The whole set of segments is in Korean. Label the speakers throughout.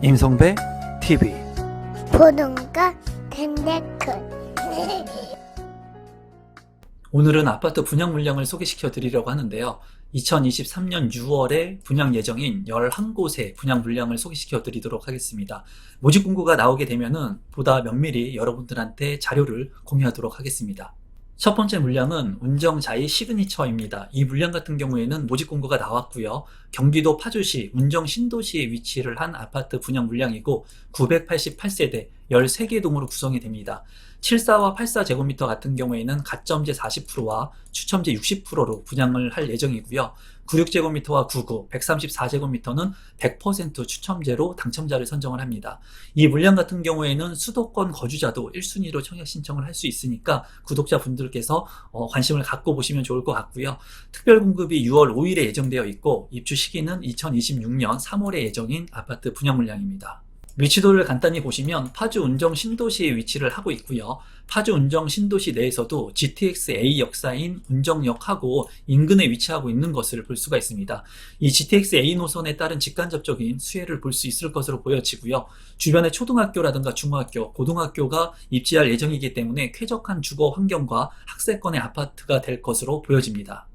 Speaker 1: 임성배 TV
Speaker 2: 보동과 텐데크
Speaker 3: 오늘은 아파트 분양 물량을 소개시켜 드리려고 하는데요. 2023년 6월에 분양 예정인 11곳의 분양 물량을 소개시켜 드리도록 하겠습니다. 모집 공고가 나오게 되면은 보다 면밀히 여러분들한테 자료를 공유하도록 하겠습니다. 첫 번째 물량은 운정자이 시그니처입니다. 이 물량 같은 경우에는 모집 공고가 나왔고요. 경기도 파주시 운정 신도시에 위치를 한 아파트 분양 물량이고 988세대 13개 동으로 구성이 됩니다. 74와 84제곱미터 같은 경우에는 가점제 40%와 추첨제 60%로 분양을 할 예정이고요. 96제곱미터와 99, 134제곱미터는 100% 추첨제로 당첨자를 선정을 합니다. 이 물량 같은 경우에는 수도권 거주자도 1순위로 청약 신청을 할 수 있으니까 구독자분들께서 관심을 갖고 보시면 좋을 것 같고요. 특별 공급이 6월 5일에 예정되어 있고 입주 시기는 2026년 3월에 예정인 아파트 분양 물량입니다. 위치도를 간단히 보시면 파주 운정 신도시에 위치를 하고 있고요. 파주 운정 신도시 내에서도 GTX-A 역사인 운정역하고 인근에 위치하고 있는 것을 볼 수가 있습니다. 이 GTX-A 노선에 따른 직간접적인 수혜를 볼 수 있을 것으로 보여지고요. 주변에 초등학교라든가 중학교, 고등학교가 입지할 예정이기 때문에 쾌적한 주거 환경과 학세권의 아파트가 될 것으로 보여집니다.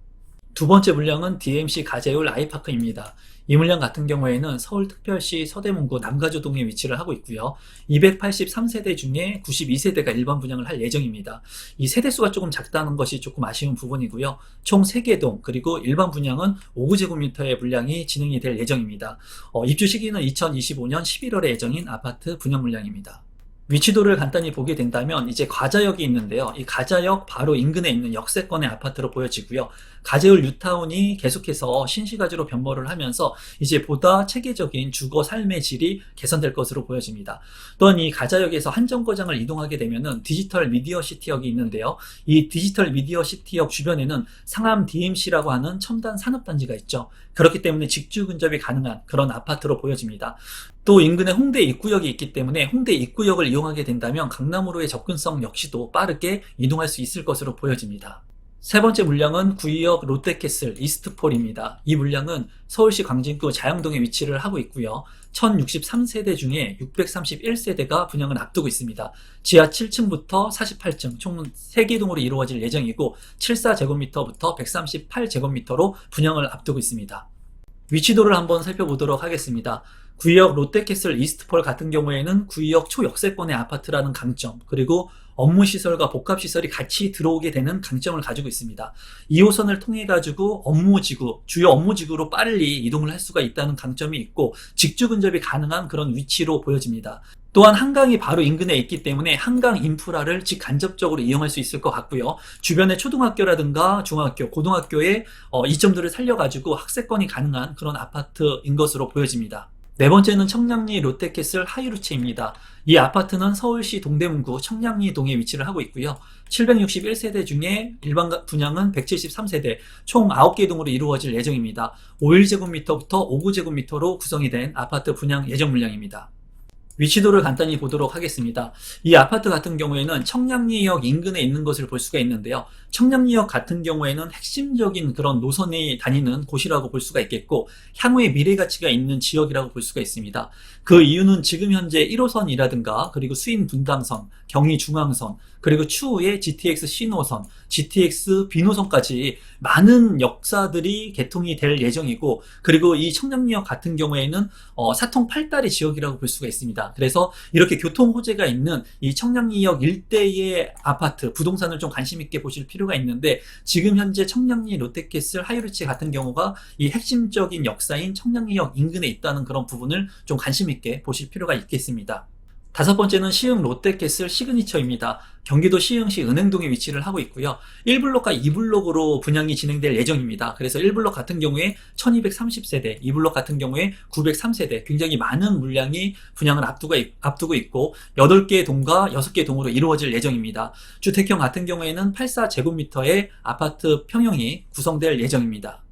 Speaker 3: 두 번째 물량은 DMC 가재울 아이파크입니다. 이 물량 같은 경우에는 서울특별시 서대문구 남가주동에 위치를 하고 있고요. 283세대 중에 92세대가 일반 분양을 할 예정입니다. 이 세대수가 조금 작다는 것이 조금 아쉬운 부분이고요. 총 3개 동 그리고 일반 분양은 5구제곱미터의 물량이 진행이 될 예정입니다. 입주 시기는 2025년 11월에 예정인 아파트 분양 물량입니다. 위치도를 간단히 보게 된다면 이제 가자역이 있는데요. 이 가자역 바로 인근에 있는 역세권의 아파트로 보여지고요. 가재울 뉴타운이 계속해서 신시가지로 변모를 하면서 이제 보다 체계적인 주거 삶의 질이 개선될 것으로 보여집니다. 또한 이 가자역에서 한정거장을 이동하게 되면은 디지털 미디어 시티역이 있는데요. 이 디지털 미디어 시티역 주변에는 상암 DMC라고 하는 첨단 산업단지가 있죠. 그렇기 때문에 직주 근접이 가능한 그런 아파트로 보여집니다. 또 인근에 홍대 입구역이 있기 때문에 홍대 입구역을 이용하게 된다면 강남으로의 접근성 역시도 빠르게 이동할 수 있을 것으로 보여집니다. 세 번째 물량은 구의역 롯데캐슬 이스트폴입니다. 이 물량은 서울시 광진구 자양동에 위치를 하고 있고요. 1063세대 중에 631세대가 분양을 앞두고 있습니다. 지하 7층부터 48층 총 3개 동으로 이루어질 예정이고 74제곱미터부터 138제곱미터로 분양을 앞두고 있습니다. 위치도를 한번 살펴보도록 하겠습니다. 구의역 롯데캐슬 이스트폴 같은 경우에는 구의역 초역세권의 아파트라는 강점, 그리고 업무시설과 복합시설이 같이 들어오게 되는 강점을 가지고 있습니다. 2호선을 통해 가지고 업무지구, 주요 업무지구로 빨리 이동을 할 수가 있다는 강점이 있고 직주 근접이 가능한 그런 위치로 보여집니다. 또한 한강이 바로 인근에 있기 때문에 한강 인프라를 직간접적으로 이용할 수 있을 것 같고요. 주변에 초등학교라든가 중학교, 고등학교의 이점들을 살려가지고 학세권이 가능한 그런 아파트인 것으로 보여집니다. 네 번째는 청량리 롯데캐슬 하이루체입니다. 이 아파트는 서울시 동대문구 청량리동에 위치를 하고 있고요. 761세대 중에 일반 분양은 173세대, 총 9개 동으로 이루어질 예정입니다. 51제곱미터부터 5구제곱미터로 구성이 된 아파트 분양 예정 물량입니다. 위치도를 간단히 보도록 하겠습니다. 이 아파트 같은 경우에는 청량리역 인근에 있는 것을 볼 수가 있는데요. 청량리역 같은 경우에는 핵심적인 그런 노선이 다니는 곳이라고 볼 수가 있겠고 향후에 미래가치가 있는 지역이라고 볼 수가 있습니다. 그 이유는 지금 현재 1호선이라든가 그리고 수인 분당선, 경의 중앙선, 그리고 추후에 GTX C노선, GTX B노선까지 많은 역사들이 개통이 될 예정이고 그리고 이 청량리역 같은 경우에는 사통 8다리 지역이라고 볼 수가 있습니다. 그래서 이렇게 교통 호재가 있는 이 청량리역 일대의 아파트, 부동산을 좀 관심 있게 보실 필요가 있는데 지금 현재 청량리 롯데캐슬 하이루치 같은 경우가 이 핵심적인 역사인 청량리역 인근에 있다는 그런 부분을 좀 관심 있게 보실 필요가 있겠습니다. 다섯 번째는 시흥 롯데캐슬 시그니처입니다. 경기도 시흥시 은행동에 위치를 하고 있고요. 1블록과 2블록으로 분양이 진행될 예정입니다. 그래서 1블록 같은 경우에 1230세대, 2블록 같은 경우에 903세대, 굉장히 많은 물량이 분양을 앞두고 있고 8개 동과 6개 동으로 이루어질 예정입니다. 주택형 같은 경우에는 84제곱미터의 아파트 평형이 구성될 예정입니다.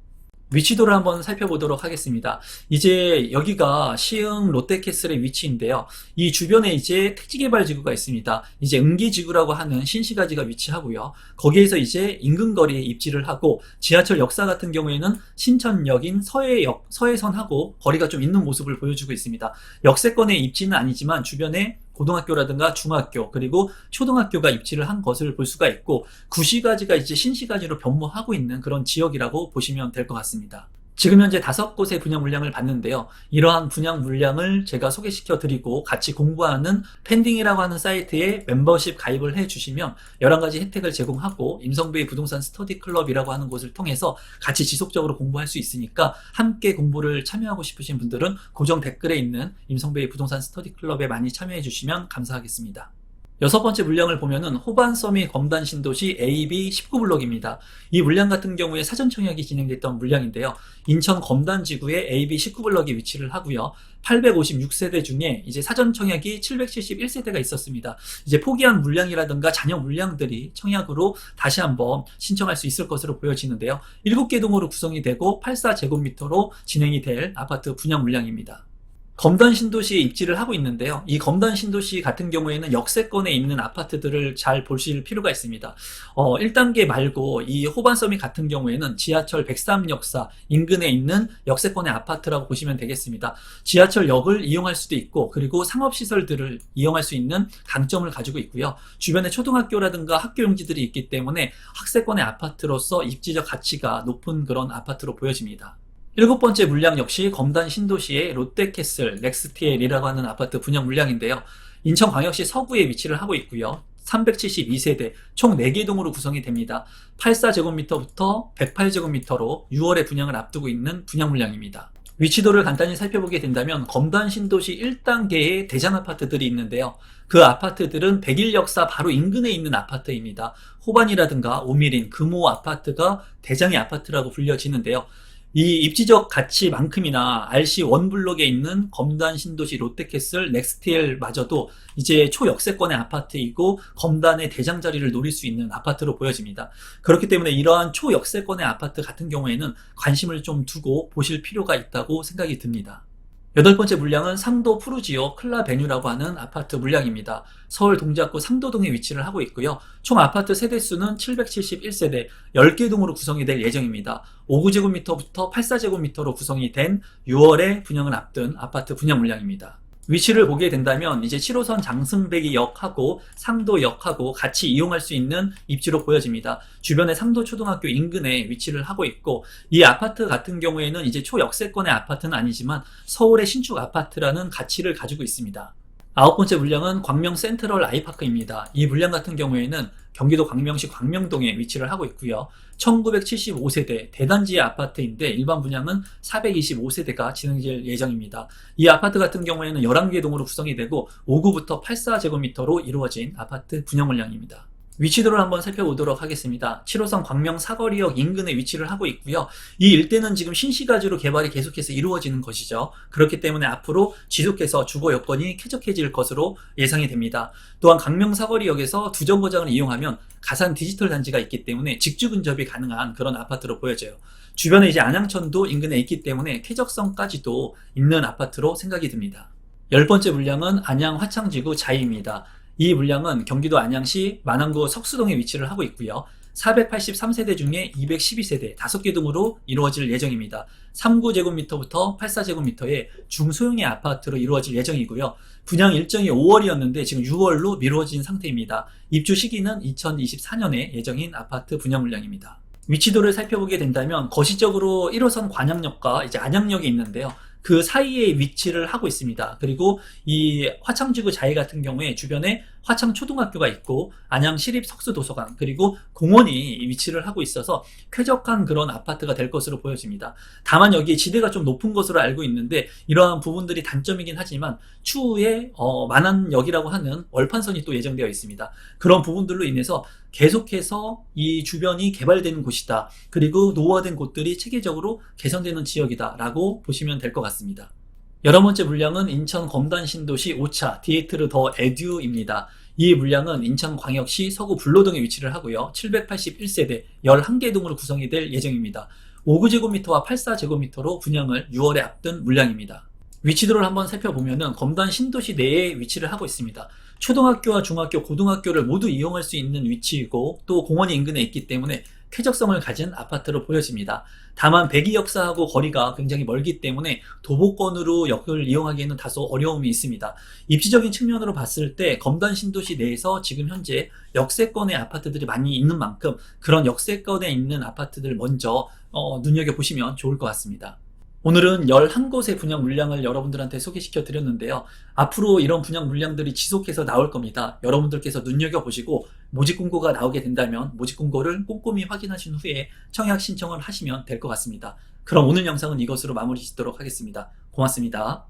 Speaker 3: 위치도를 한번 살펴보도록 하겠습니다. 이제 여기가 시흥 롯데캐슬의 위치인데요. 이 주변에 이제 택지개발지구가 있습니다. 이제 응기지구라고 하는 신시가지가 위치하고요. 거기에서 이제 인근 거리에 입지를 하고 지하철 역사 같은 경우에는 신천역인 서해선하고 거리가 좀 있는 모습을 보여주고 있습니다. 역세권의 입지는 아니지만 주변에 고등학교라든가 중학교 그리고 초등학교가 입지를 한 것을 볼 수가 있고 구시가지가 이제 신시가지로 변모하고 있는 그런 지역이라고 보시면 될 것 같습니다. 지금 현재 5곳의 분양 물량을 봤는데요. 이러한 분양 물량을 제가 소개시켜 드리고 같이 공부하는 펜딩이라고 하는 사이트에 멤버십 가입을 해 주시면 11가지 혜택을 제공하고 임성배의 부동산 스터디 클럽이라고 하는 곳을 통해서 같이 지속적으로 공부할 수 있으니까 함께 공부를 참여하고 싶으신 분들은 고정 댓글에 있는 임성배의 부동산 스터디 클럽에 많이 참여해 주시면 감사하겠습니다. 6번째 물량을 보면은 호반섬이 검단 신도시 AB 19블록입니다. 이 물량 같은 경우에 사전 청약이 진행됐던 물량인데요. 인천 검단 지구에 AB 19블록이 위치를 하고요. 856세대 중에 이제 사전 청약이 771세대가 있었습니다. 이제 포기한 물량이라든가 잔여 물량들이 청약으로 다시 한번 신청할 수 있을 것으로 보여지는데요. 7개 동으로 구성이 되고 84제곱미터로 진행이 될 아파트 분양 물량입니다. 검단 신도시에 입지를 하고 있는데요. 이 검단 신도시 같은 경우에는 역세권에 있는 아파트들을 잘 보실 필요가 있습니다. 1단계 말고 이 호반섬이 같은 경우에는 지하철 103역사 인근에 있는 역세권의 아파트라고 보시면 되겠습니다. 지하철역을 이용할 수도 있고 그리고 상업시설들을 이용할 수 있는 강점을 가지고 있고요. 주변에 초등학교라든가 학교 용지들이 있기 때문에 학세권의 아파트로서 입지적 가치가 높은 그런 아파트로 보여집니다. 7번째 물량 역시 검단 신도시의 롯데캐슬 넥스티엘이라고 하는 아파트 분양 물량인데요. 인천광역시 서구에 위치를 하고 있고요. 372세대 총 4개 동으로 구성이 됩니다. 84제곱미터부터 108제곱미터로 6월에 분양을 앞두고 있는 분양 물량입니다. 위치도를 간단히 살펴보게 된다면 검단 신도시 1단계의 대장 아파트들이 있는데요. 그 아파트들은 백일 역사 바로 인근에 있는 아파트입니다. 호반이라든가 오미린, 금호 아파트가 대장의 아파트라고 불려지는데요. 이 입지적 가치만큼이나 RC 원블록에 있는 검단 신도시 롯데캐슬 넥스티엘 마저도 이제 초역세권의 아파트이고 검단의 대장 자리를 노릴 수 있는 아파트로 보여집니다. 그렇기 때문에 이러한 초역세권의 아파트 같은 경우에는 관심을 좀 두고 보실 필요가 있다고 생각이 듭니다. 8번째 물량은 상도 푸르지오 클라베뉴라고 하는 아파트 물량입니다. 서울 동작구 상도동에 위치를 하고 있고요. 총 아파트 세대수는 771세대 10개 동으로 구성이 될 예정입니다. 59제곱미터부터 84제곱미터로 구성이 된 6월에 분양을 앞둔 아파트 분양 물량입니다. 위치를 보게 된다면 이제 7호선 장승배기역하고 상도역하고 같이 이용할 수 있는 입지로 보여집니다. 주변에 상도초등학교 인근에 위치를 하고 있고 이 아파트 같은 경우에는 이제 초역세권의 아파트는 아니지만 서울의 신축 아파트라는 가치를 가지고 있습니다. 9번째 물량은 광명 센트럴 아이파크입니다. 이 물량 같은 경우에는 경기도 광명시 광명동에 위치를 하고 있고요. 1975세대 대단지의 아파트인데 일반 분양은 425세대가 진행될 예정입니다. 이 아파트 같은 경우에는 11개 동으로 구성이 되고 5구부터 84제곱미터로 이루어진 아파트 분양 물량입니다. 위치도를 한번 살펴보도록 하겠습니다. 7호선 광명 사거리역 인근에 위치를 하고 있고요. 이 일대는 지금 신시가지로 개발이 계속해서 이루어지는 것이죠. 그렇기 때문에 앞으로 지속해서 주거 여건이 쾌적해질 것으로 예상이 됩니다. 또한 광명 사거리역에서 두정거장을 이용하면 가산 디지털 단지가 있기 때문에 직주 근접이 가능한 그런 아파트로 보여져요. 주변에 이제 안양천도 인근에 있기 때문에 쾌적성까지도 있는 아파트로 생각이 듭니다. 10번째 물량은 안양 화창지구 자이입니다. 이 물량은 경기도 안양시 만안구 석수동에 위치를 하고 있고요. 483세대 중에 212세대 5개 동으로 이루어질 예정입니다. 39제곱미터부터 84제곱미터의 중소형의 아파트로 이루어질 예정이고요. 분양 일정이 5월이었는데 지금 6월로 미뤄진 상태입니다. 입주 시기는 2024년에 예정인 아파트 분양 물량입니다. 위치도를 살펴보게 된다면 거시적으로 1호선 관양역과 이제 안양역이 있는데요. 그 사이에 위치를 하고 있습니다. 그리고 이 화창지구 자이 같은 경우에 주변에 화창초등학교가 있고 안양시립석수도서관 그리고 공원이 위치를 하고 있어서 쾌적한 그런 아파트가 될 것으로 보여집니다. 다만 여기에 지대가 좀 높은 것으로 알고 있는데 이러한 부분들이 단점이긴 하지만 추후에 만안역이라고 하는 월판선이 또 예정되어 있습니다. 그런 부분들로 인해서 계속해서 이 주변이 개발되는 곳이다. 그리고 노후화된 곳들이 체계적으로 개선되는 지역이다 라고 보시면 될 것 같습니다. 11번째 물량은 인천 검단 신도시 5차 디에트르 더 에듀입니다. 이 물량은 인천광역시 서구 불로동에 위치를 하고요. 781세대 11개 동으로 구성이 될 예정입니다. 59제곱미터와 84제곱미터로 분양을 6월에 앞둔 물량입니다. 위치도를 한번 살펴보면은 검단 신도시 내에 위치를 하고 있습니다. 초등학교와 중학교, 고등학교를 모두 이용할 수 있는 위치이고 또 공원이 인근에 있기 때문에 쾌적성을 가진 아파트로 보여집니다. 다만 백이역사하고 거리가 굉장히 멀기 때문에 도보권으로 역을 이용하기에는 다소 어려움이 있습니다. 입지적인 측면으로 봤을 때 검단 신도시 내에서 지금 현재 역세권의 아파트들이 많이 있는 만큼 그런 역세권에 있는 아파트들 먼저 눈여겨보시면 좋을 것 같습니다. 오늘은 11곳의 분양 물량을 여러분들한테 소개시켜 드렸는데요. 앞으로 이런 분양 물량들이 지속해서 나올 겁니다. 여러분들께서 눈여겨보시고 모집 공고가 나오게 된다면 모집 공고를 꼼꼼히 확인하신 후에 청약 신청을 하시면 될 것 같습니다. 그럼 오늘 영상은 이것으로 마무리 짓도록 하겠습니다. 고맙습니다.